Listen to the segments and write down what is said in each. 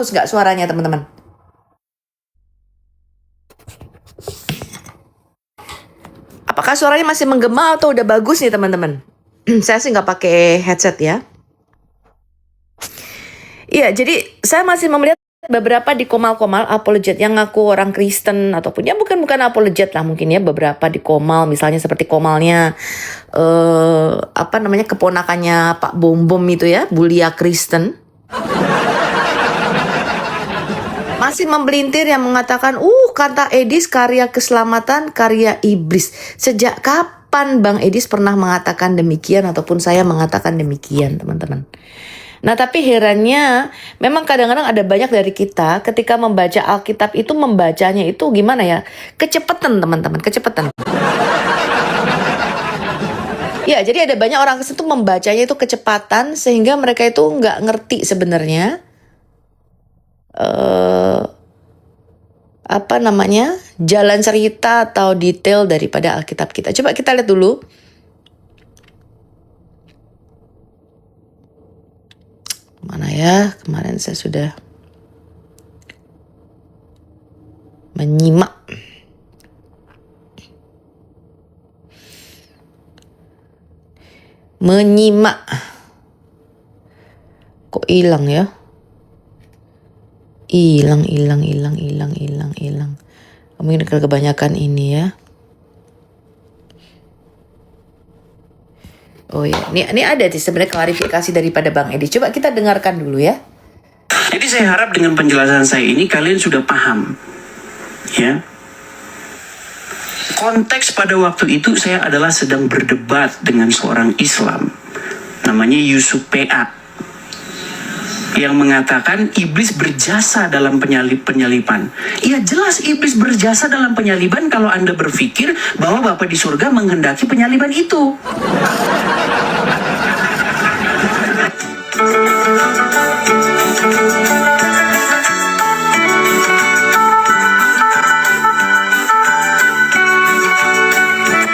bagus nggak suaranya teman-teman? Apakah suaranya masih menggema atau udah bagus nih teman-teman? Saya sih nggak pakai headset ya. Iya, jadi saya masih melihat beberapa di komal-komal apologet yang ngaku orang Kristen ataupun ya bukan apologet lah mungkin ya, beberapa di komal misalnya seperti komalnya apa namanya keponakannya Pak Bom Bom itu ya, Bulia Kristen. Masih membelintir yang mengatakan, kata Edis karya keselamatan, karya iblis. Sejak kapan Bang Edis pernah mengatakan demikian ataupun saya mengatakan demikian, teman-teman? Nah, tapi herannya memang kadang-kadang ada banyak dari kita ketika membaca Alkitab itu membacanya itu gimana ya? Kecepatan, teman-teman, kecepatan. Ya, jadi ada banyak orang Kristen tuh membacanya itu kecepatan sehingga mereka itu nggak ngerti sebenarnya apa namanya jalan cerita atau detail daripada Alkitab kita. Coba kita lihat dulu. Mana ya? Kemarin saya sudah menyimak. Kok hilang ya? Hilang. Mungkin kebanyakan ini ya. Oh ya, ini ada sih sebenarnya klarifikasi daripada Bang Edi. Coba kita dengarkan dulu ya. Jadi saya harap dengan penjelasan saya ini kalian sudah paham, ya. Konteks pada waktu itu saya adalah sedang berdebat dengan seorang Islam, namanya Yusuf PA, yang mengatakan iblis berjasa dalam penyaliban. Iya jelas iblis berjasa dalam penyaliban kalau Anda berpikir bahwa Bapa di surga menghendaki penyaliban itu.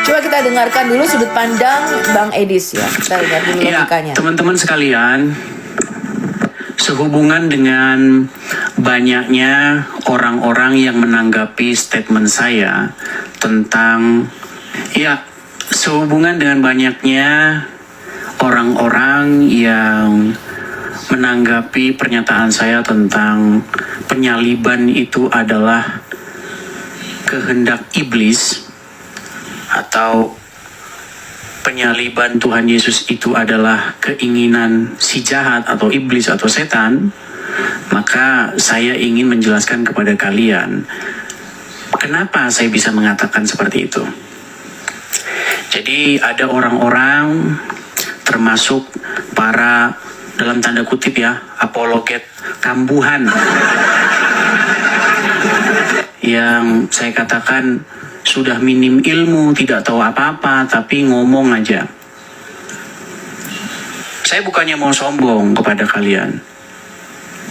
Coba kita dengarkan dulu sudut pandang Bang Edis ya. Kita lihat dulu logikanya. Teman-teman sekalian, sehubungan dengan banyaknya orang-orang yang menanggapi statement saya tentang sehubungan dengan banyaknya orang-orang yang menanggapi pernyataan saya tentang penyaliban itu adalah kehendak iblis atau penyaliban Tuhan Yesus itu adalah keinginan si jahat atau iblis atau setan, maka saya ingin menjelaskan kepada kalian kenapa saya bisa mengatakan seperti itu. Jadi ada orang-orang termasuk para dalam tanda kutip ya apologet kambuhan yang saya katakan sudah minim ilmu, tidak tahu apa-apa, tapi ngomong aja. Saya bukannya mau sombong kepada kalian.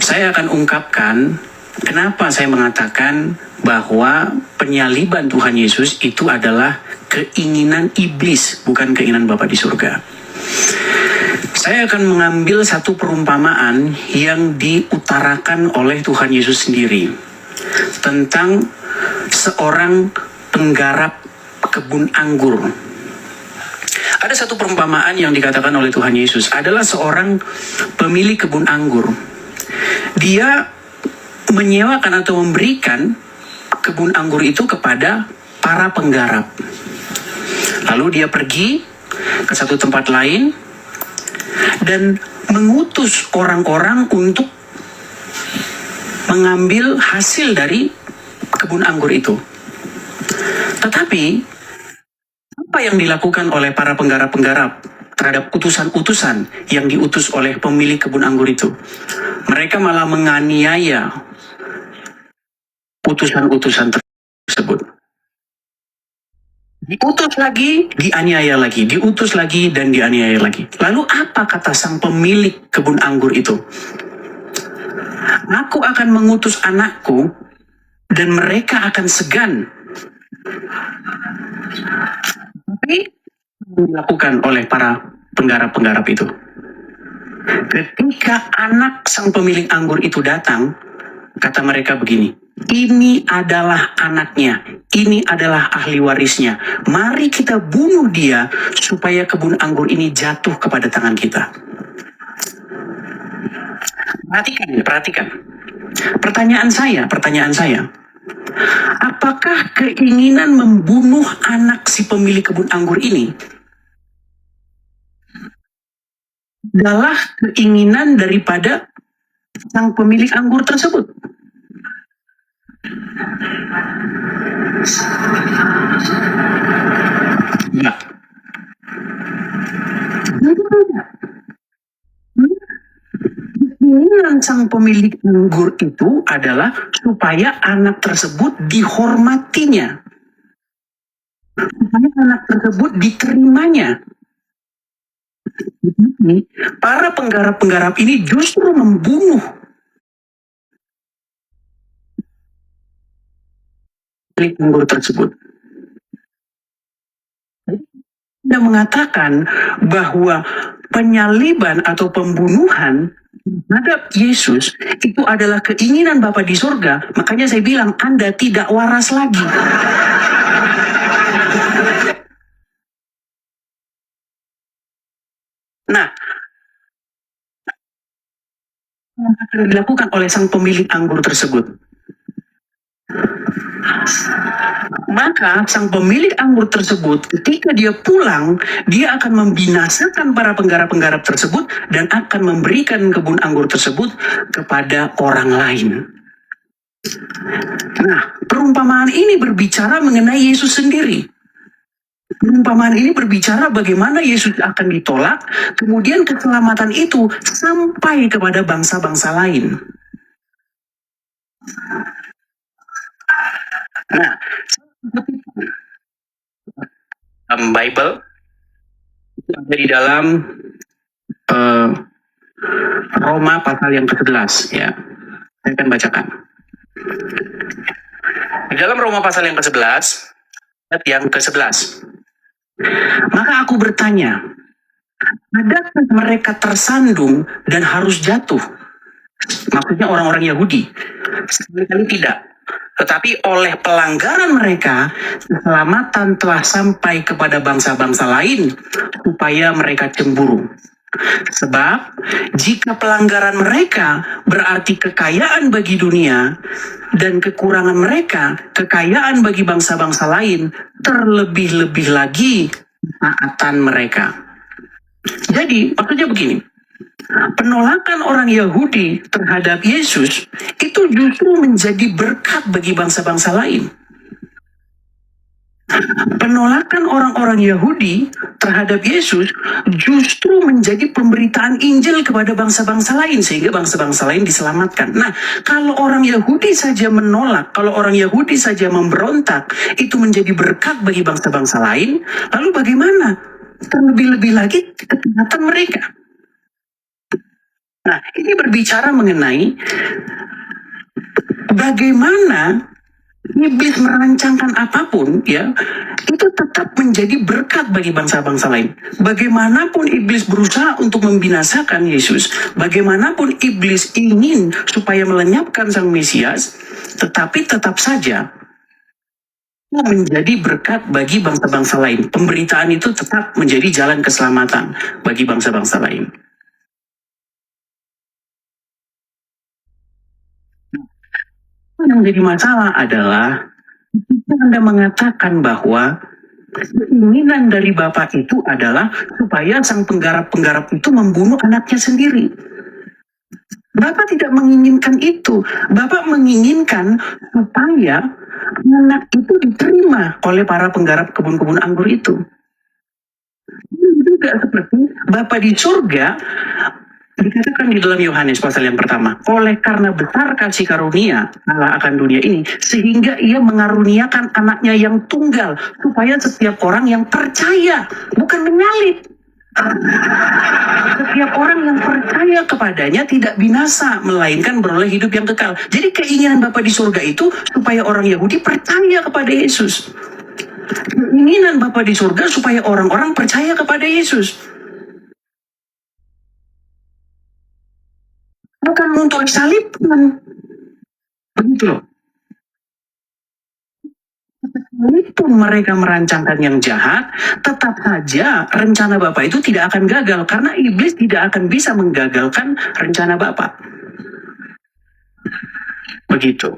Saya akan ungkapkan kenapa saya mengatakan bahwa penyaliban Tuhan Yesus itu adalah keinginan iblis, bukan keinginan Bapa di surga. Saya akan mengambil satu perumpamaan yang diutarakan oleh Tuhan Yesus sendiri tentang seorang penggarap kebun anggur. Ada satu perumpamaan yang dikatakan oleh Tuhan Yesus adalah seorang pemilik kebun anggur. Dia menyewakan atau memberikan kebun anggur itu kepada para penggarap. Lalu dia pergi ke satu tempat lain dan mengutus orang-orang untuk mengambil hasil dari kebun anggur itu. Tetapi apa yang dilakukan oleh para penggarap-penggarap terhadap utusan-utusan yang diutus oleh pemilik kebun anggur itu? Mereka malah menganiaya utusan-utusan tersebut. Diutus lagi, dianiaya lagi, diutus lagi, dan dianiaya lagi. Lalu apa kata sang pemilik kebun anggur itu? Aku akan mengutus anakku dan mereka akan segan. Tapi dilakukan oleh para penggarap-penggarap itu. Ketika anak sang pemilik anggur itu datang, kata mereka begini, ini adalah anaknya, ini adalah ahli warisnya. Mari kita bunuh dia supaya kebun anggur ini jatuh kepada tangan kita. Perhatikan. Pertanyaan saya, apakah keinginan membunuh anak si pemilik kebun anggur ini adalah keinginan daripada sang pemilik anggur tersebut? Ya. Keinginan sang pemilik anggur itu adalah supaya anak tersebut dihormatinya, supaya anak tersebut diterimanya. Para penggarap-penggarap ini justru membunuh pemilik anggur tersebut. Dia mengatakan bahwa penyaliban atau pembunuhan terhadap Yesus itu adalah keinginan Bapa di surga. Makanya saya bilang Anda tidak waras lagi. Nah, yang akan dilakukan oleh sang pemilik anggur tersebut, maka sang pemilik anggur tersebut ketika dia pulang, dia akan membinasakan para penggarap-penggarap tersebut dan akan memberikan kebun anggur tersebut kepada orang lain. Nah, perumpamaan ini berbicara mengenai Yesus sendiri. Perumpamaan ini berbicara bagaimana Yesus akan ditolak, kemudian keselamatan itu sampai kepada bangsa-bangsa lain. Nah, Bible ada di dalam Roma pasal yang ke-11 ya. Saya akan bacakan. Di dalam Roma pasal yang ke-11 ayat yang ke-11. Maka aku bertanya, adakah mereka tersandung dan harus jatuh? Maksudnya orang-orang Yahudi. Sekali-kali tidak. Tetapi oleh pelanggaran mereka, keselamatan telah sampai kepada bangsa-bangsa lain, supaya mereka cemburu. Sebab, jika pelanggaran mereka berarti kekayaan bagi dunia, dan kekurangan mereka kekayaan bagi bangsa-bangsa lain, terlebih-lebih lagi ketaatan mereka. Jadi, maksudnya begini, penolakan orang Yahudi terhadap Yesus itu justru menjadi berkat bagi bangsa-bangsa lain. Penolakan orang-orang Yahudi terhadap Yesus justru menjadi pemberitaan Injil kepada bangsa-bangsa lain sehingga bangsa-bangsa lain diselamatkan. Nah, kalau orang Yahudi saja menolak, kalau orang Yahudi saja memberontak, itu menjadi berkat bagi bangsa-bangsa lain, lalu bagaimana? Terlebih-lebih lagi ketaatan mereka. Nah, ini berbicara mengenai bagaimana iblis merancangkan apapun, ya, itu tetap menjadi berkat bagi bangsa-bangsa lain. Bagaimanapun iblis berusaha untuk membinasakan Yesus, bagaimanapun iblis ingin supaya melenyapkan sang Mesias, tetapi tetap saja menjadi berkat bagi bangsa-bangsa lain. Pemberitaan itu tetap menjadi jalan keselamatan bagi bangsa-bangsa lain. Yang menjadi masalah adalah ketika Anda mengatakan bahwa keinginan dari Bapak itu adalah supaya sang penggarap-penggarap itu membunuh anaknya sendiri. Bapak tidak menginginkan itu. Bapak menginginkan supaya anak itu diterima oleh para penggarap kebun-kebun anggur itu. Ini juga seperti Bapak di surga, dikatakan di dalam Yohanes pasal yang pertama, oleh karena besar kasih karunia Allah akan dunia ini, sehingga ia mengaruniakan anaknya yang tunggal, supaya setiap orang yang percaya, bukan menyalip, setiap orang yang percaya kepadanya tidak binasa, melainkan beroleh hidup yang kekal. Jadi keinginan Bapa di surga itu supaya orang Yahudi percaya kepada Yesus. Keinginan Bapa di surga supaya orang-orang percaya kepada Yesus. untuk disalibkan. Begitu loh. Walaupun mereka merancangkan yang jahat, tetap saja rencana Bapa itu tidak akan gagal karena iblis tidak akan bisa menggagalkan rencana Bapa. Begitu.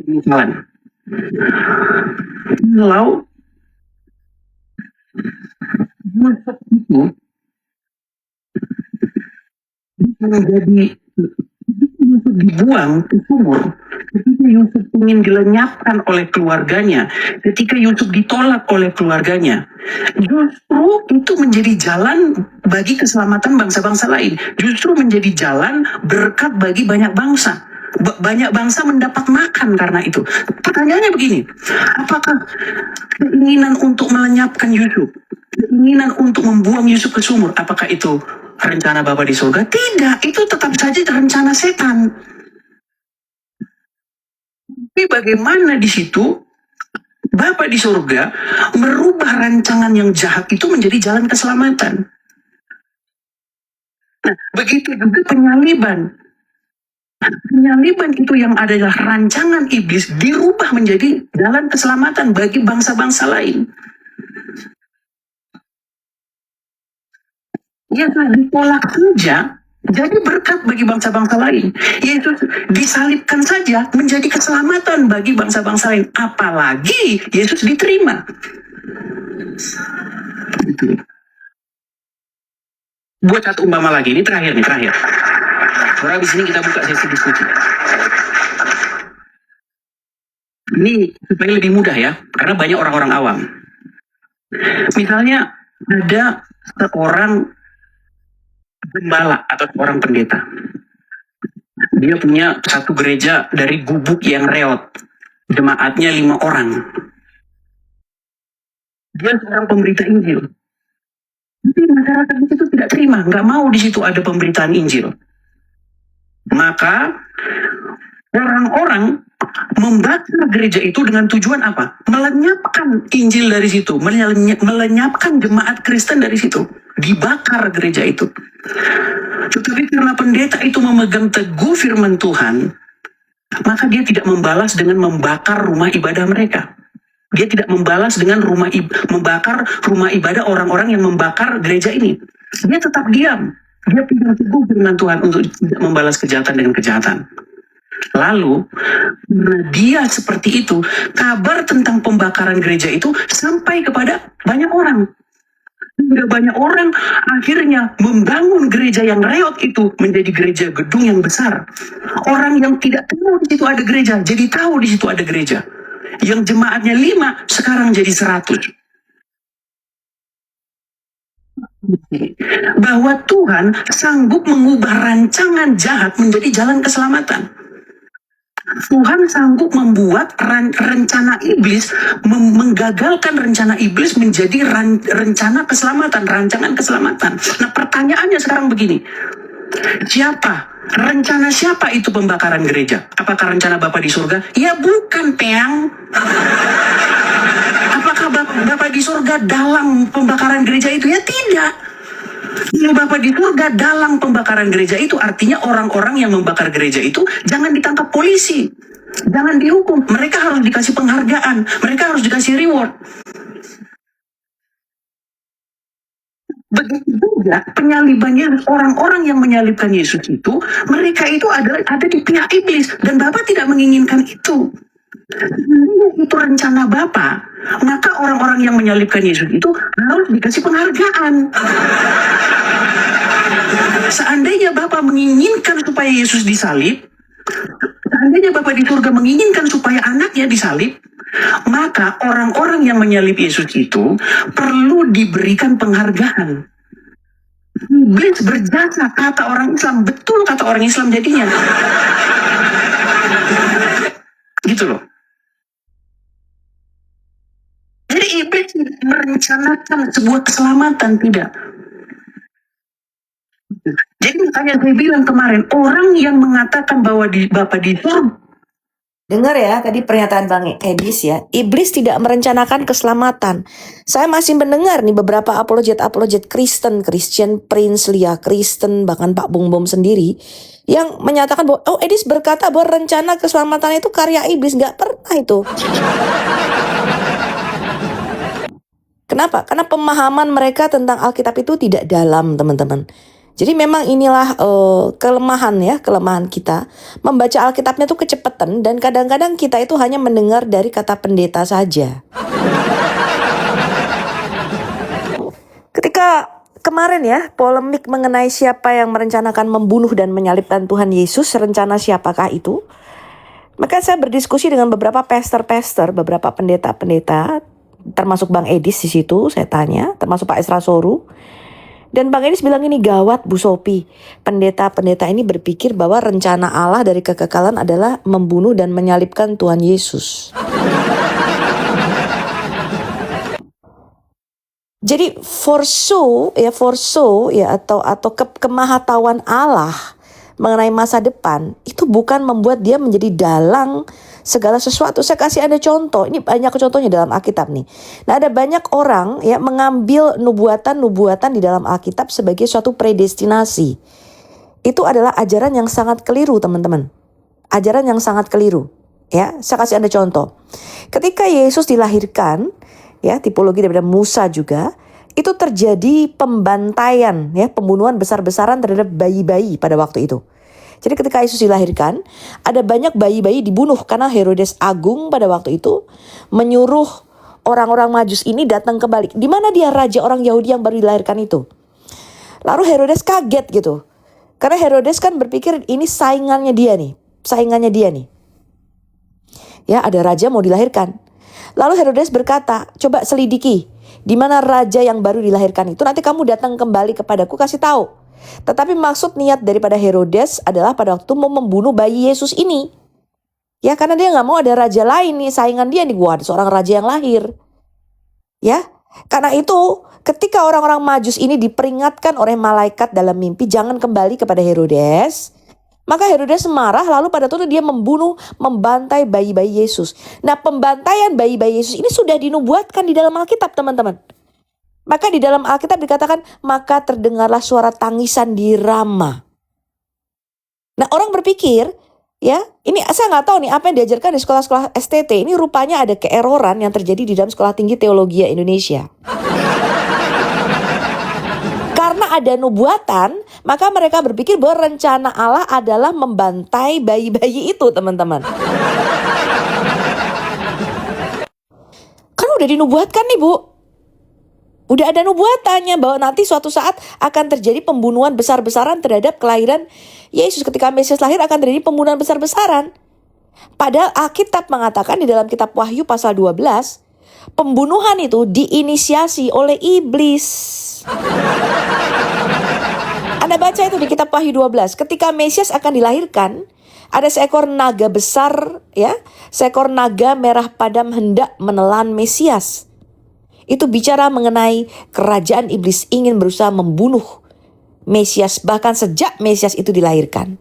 Misalnya, kalau Yusuf itu menjadi Yusuf dibuang ke sumur, ketika Yusuf ingin dilenyapkan oleh keluarganya, ketika Yusuf ditolak oleh keluarganya, justru itu menjadi jalan bagi keselamatan bangsa-bangsa lain. Justru menjadi jalan berkat bagi banyak bangsa. Banyak bangsa mendapat makan karena itu. Pertanyaannya begini, apakah keinginan untuk melenyapkan Yusuf, keinginan untuk membuang Yusuf ke sumur, apakah itu rencana Bapa di surga? Tidak, itu tetap saja rencana setan. Tapi bagaimana di situ Bapa di surga merubah rancangan yang jahat itu menjadi jalan keselamatan? Nah, begitu juga penyaliban. Penyaliban itu yang adalah rancangan iblis dirubah menjadi jalan keselamatan bagi bangsa-bangsa lain. Yesus ditolak saja jadi berkat bagi bangsa-bangsa lain. Yesus disalibkan saja menjadi keselamatan bagi bangsa-bangsa lain. Apalagi Yesus diterima. Buat satu umpama lagi, ini terakhir. Soalnya di sini kita buka sesi diskusi. Ini supaya lebih mudah ya, karena banyak orang-orang awam. Misalnya ada seorang gembala atau seorang pendeta. Dia punya satu gereja dari gubuk yang reot. Jemaatnya 5 orang. Dia seorang pemberita Injil. Tapi masyarakat di situ tidak terima, nggak mau di situ ada pemberitaan Injil. Maka orang-orang membakar gereja itu dengan tujuan apa? Melenyapkan Injil dari situ, melenyapkan jemaat Kristen dari situ. Dibakar gereja itu. Tetapi karena pendeta itu memegang teguh firman Tuhan, maka dia tidak membalas dengan membakar rumah ibadah mereka. Dia tidak membalas dengan membakar rumah ibadah orang-orang yang membakar gereja ini. Dia tetap diam. Dia pegang teguh firman Tuhan untuk tidak membalas kejahatan dengan kejahatan. Lalu, karena dia seperti itu, kabar tentang pembakaran gereja itu sampai kepada banyak orang. Hingga banyak orang akhirnya membangun gereja yang reot itu menjadi gereja gedung yang besar. Orang yang tidak tahu di situ ada gereja, jadi tahu di situ ada gereja. Yang jemaatnya 5, sekarang jadi 100. Bahwa Tuhan sanggup mengubah rancangan jahat menjadi jalan keselamatan. Tuhan sanggup membuat rencana iblis, menggagalkan rencana iblis menjadi rencana keselamatan, rancangan keselamatan. Nah, pertanyaannya sekarang begini. Rencana siapa itu pembakaran gereja? Apakah rencana Bapa di surga? Ya bukan, Peang. Apakah Bapa di surga dalam pembakaran gereja itu? Ya tidak. Yang Bapa di surga dalam pembakaran gereja itu artinya orang-orang yang membakar gereja itu jangan ditangkap polisi, jangan dihukum, mereka harus dikasih penghargaan, mereka harus dikasih reward. Begitu juga penyalibannya, orang-orang yang menyalibkan Yesus itu, mereka itu ada di pihak iblis dan Bapa tidak menginginkan itu. Itu rencana Bapa, maka orang-orang yang menyalibkan Yesus itu harus dikasih penghargaan. Seandainya Bapa menginginkan supaya Yesus disalib, seandainya Bapa di surga menginginkan supaya anaknya disalib, maka orang-orang yang menyalib Yesus itu perlu diberikan penghargaan. Iblis berjasa, kata orang Islam, betul kata orang Islam jadinya. Gitu loh. Jadi iblis merencanakan sebuah keselamatan, tidak. Jadi makanya saya bilang kemarin, orang yang mengatakan bahwa Bapa di surga Dengar ya tadi pernyataan Bang Edis ya. Iblis tidak merencanakan keselamatan. Saya masih mendengar nih beberapa apologet Kristen, Christian Prince, Lia Kristen, bahkan Pak Bung Bom sendiri yang menyatakan bahwa Edis berkata bahwa rencana keselamatan itu karya iblis. Nggak pernah itu. Kenapa? Karena pemahaman mereka tentang Alkitab itu tidak dalam, teman-teman. Jadi memang inilah kelemahan kita. Membaca Alkitabnya tuh kecepatan dan kadang-kadang kita itu hanya mendengar dari kata pendeta saja. Ketika kemarin ya, polemik mengenai siapa yang merencanakan membunuh dan menyalibkan Tuhan Yesus, rencana siapakah itu? Maka saya berdiskusi dengan beberapa pastor, beberapa pendeta-pendeta, termasuk Bang Edis di situ, saya tanya, termasuk Pak Esra Soru. Dan Bang Edis bilang ini gawat Bu Sophie. Pendeta-pendeta ini berpikir bahwa rencana Allah dari kekekalan adalah membunuh dan menyalibkan Tuhan Yesus. Jadi for so ya atau kemahatauan Allah mengenai masa depan itu bukan membuat dia menjadi dalang segala sesuatu. Saya kasih Anda contoh. Ini banyak contohnya dalam Alkitab nih. Nah, ada banyak orang ya mengambil nubuatan di dalam Alkitab sebagai suatu predestinasi. Itu adalah ajaran yang sangat keliru, teman-teman. Ajaran yang sangat keliru. Ya, saya kasih Anda contoh. Ketika Yesus dilahirkan, ya, tipologi daripada Musa juga, itu terjadi pembantaian, ya, pembunuhan besar-besaran terhadap bayi-bayi pada waktu itu. Jadi ketika Yesus dilahirkan, ada banyak bayi-bayi dibunuh karena Herodes Agung pada waktu itu menyuruh orang-orang Majus ini datang kembali. Di mana dia raja orang Yahudi yang baru dilahirkan itu? Lalu Herodes kaget gitu. Karena Herodes kan berpikir ini saingannya dia nih. Ya, ada raja mau dilahirkan. Lalu Herodes berkata, coba selidiki di mana raja yang baru dilahirkan itu. Nanti kamu datang kembali kepadaku, kasih tahu. Tetapi maksud niat daripada Herodes adalah pada waktu mau membunuh bayi Yesus ini. Ya, karena dia gak mau ada raja lain nih, saingan dia nih. Wah, ada seorang raja yang lahir. Ya, karena itu ketika orang-orang Majus ini diperingatkan oleh malaikat dalam mimpi jangan kembali kepada Herodes, maka Herodes marah, lalu pada waktu itu dia membantai bayi-bayi Yesus. Nah, pembantaian bayi-bayi Yesus ini sudah dinubuatkan di dalam Alkitab, teman-teman. Maka di dalam Alkitab dikatakan, maka terdengarlah suara tangisan di Rama. Nah, orang berpikir, ya, ini saya nggak tahu nih apa yang diajarkan di sekolah-sekolah STT. Ini rupanya ada keeroran yang terjadi di dalam Sekolah Tinggi Teologi Indonesia. Karena ada nubuatan, maka mereka berpikir bahwa rencana Allah adalah membantai bayi-bayi itu, teman-teman. Kan udah dinubuatkan nih, Bu. Udah ada nubuatannya bahwa nanti suatu saat akan terjadi pembunuhan besar-besaran terhadap kelahiran Yesus. Ketika Mesias lahir akan terjadi pembunuhan besar-besaran. Padahal Alkitab mengatakan di dalam kitab Wahyu pasal 12, pembunuhan itu diinisiasi oleh iblis. Anda baca itu di kitab Wahyu 12. Ketika Mesias akan dilahirkan, ada seekor naga besar, ya, seekor naga merah padam hendak menelan Mesias. Itu bicara mengenai kerajaan iblis ingin berusaha membunuh Mesias bahkan sejak Mesias itu dilahirkan.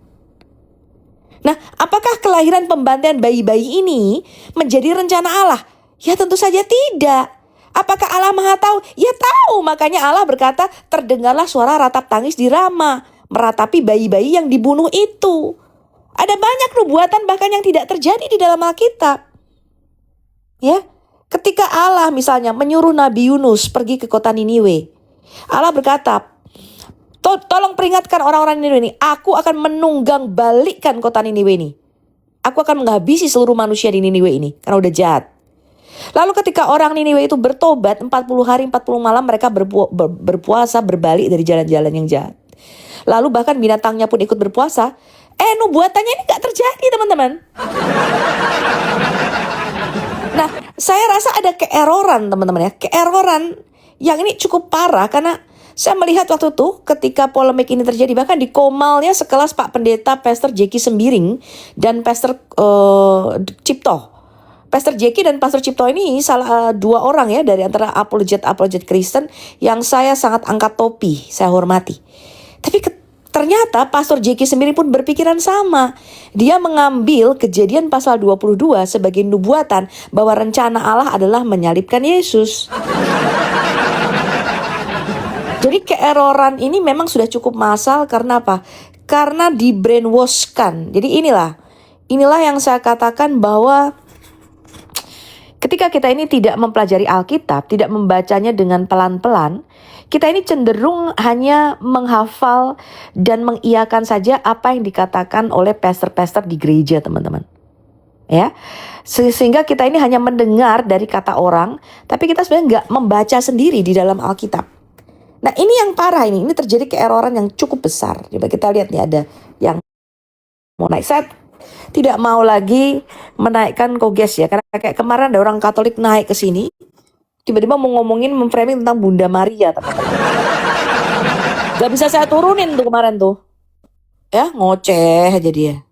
Nah, apakah kelahiran pembantaian bayi-bayi ini menjadi rencana Allah? Ya tentu saja tidak. Apakah Allah Maha tahu? Ya tahu, makanya Allah berkata, terdengarlah suara ratap tangis di Rama, meratapi bayi-bayi yang dibunuh itu. Ada banyak nubuatan bahkan yang tidak terjadi di dalam Alkitab. Ya, ketika Allah misalnya menyuruh Nabi Yunus pergi ke kota Niniwe, Allah berkata, tolong peringatkan orang-orang Niniwe ini, aku akan menunggang balikkan kota Niniwe ini. Aku akan menghabisi seluruh manusia di Niniwe ini, karena udah jahat. Lalu ketika orang Niniwe itu bertobat, 40 hari 40 malam mereka berpuasa berbalik dari jalan-jalan yang jahat. Lalu bahkan binatangnya pun ikut berpuasa. Nubuatannya ini gak terjadi, teman-teman. Nah, saya rasa ada keeroran, teman-teman ya. Keeroran yang ini cukup parah karena saya melihat waktu itu ketika polemik ini terjadi, bahkan di Komalnya sekelas Pak Pendeta Pastor Jeki Sembiring dan Pastor Cipto. Pastor Jeki dan Pastor Cipto ini salah dua orang ya dari antara apologet Kristen yang saya sangat angkat topi, saya hormati. Tapi Ternyata Pastor Jeki sendiri pun berpikiran sama. Dia mengambil Kejadian pasal 22 sebagai nubuatan bahwa rencana Allah adalah menyalibkan Yesus. Jadi keeroran ini memang sudah cukup massal karena apa? Karena di brainwash-kan. Jadi inilah yang saya katakan bahwa ketika kita ini tidak mempelajari Alkitab, tidak membacanya dengan pelan-pelan, kita ini cenderung hanya menghafal dan mengiyakan saja apa yang dikatakan oleh pastor-pastor di gereja, teman-teman. Ya, sehingga kita ini hanya mendengar dari kata orang, tapi kita sebenarnya nggak membaca sendiri di dalam Alkitab. Nah, ini yang parah ini terjadi keeroran yang cukup besar. Coba kita lihat nih, ada yang mau naik. Saya tidak mau lagi menaikkan koges ya, karena kayak kemarin ada orang Katolik naik ke sini, tiba-tiba mau ngomongin memframing tentang Bunda Maria, teman-teman. Gak bisa saya turunin tuh kemarin tuh. Ya, ngoceh aja dia.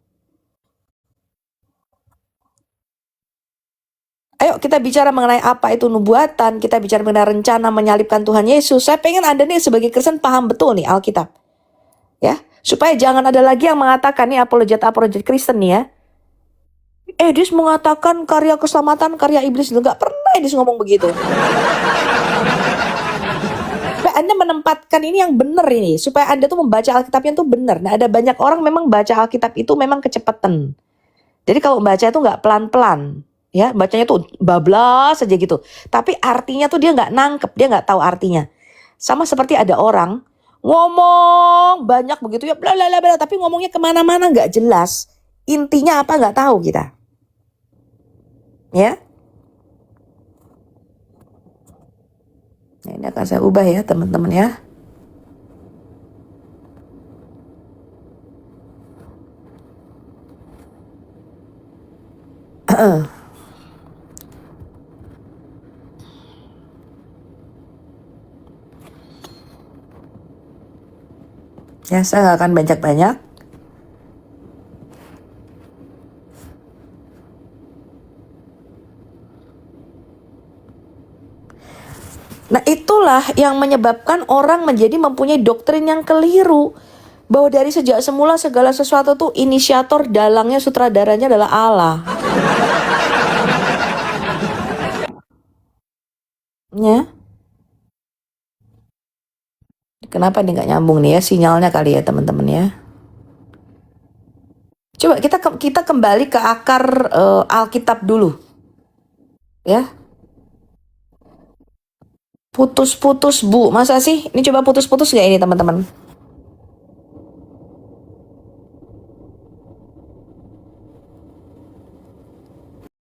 Ayo kita bicara mengenai apa itu nubuatan, kita bicara mengenai rencana menyalibkan Tuhan Yesus. Saya pengen Anda nih sebagai Kristen paham betul nih Alkitab. Ya, supaya jangan ada lagi yang mengatakan nih apologet Kristen nih ya. Edis mengatakan karya keselamatan, karya iblis. Nggak pernah Edis ngomong begitu. Supaya Anda menempatkan ini yang benar ini. Supaya Anda tuh membaca Alkitabnya tuh benar. Nah, ada banyak orang memang baca Alkitab itu memang kecepatan. Jadi kalau baca itu nggak pelan-pelan. Ya, bacanya tuh bablas saja gitu. Tapi artinya tuh dia nggak nangkep, dia nggak tahu artinya. Sama seperti ada orang ngomong banyak begitu ya, bla bla bla, tapi ngomongnya kemana-mana nggak jelas. Intinya apa nggak tahu kita. Ya. Nah, ini akan saya ubah ya teman-teman ya. Ya, saya nggak akan banyak-banyak. Nah, itulah yang menyebabkan orang mempunyai doktrin yang keliru. Bahwa dari sejak semula segala sesuatu tuh inisiator, dalangnya, sutradaranya adalah Allah. Ya. Kenapa nih nggak nyambung nih ya sinyalnya kali ya teman-teman ya. Coba kita kembali ke akar Alkitab dulu. Ya. Putus-putus Bu, masa sih? Ini coba putus-putus nggak ini teman-teman?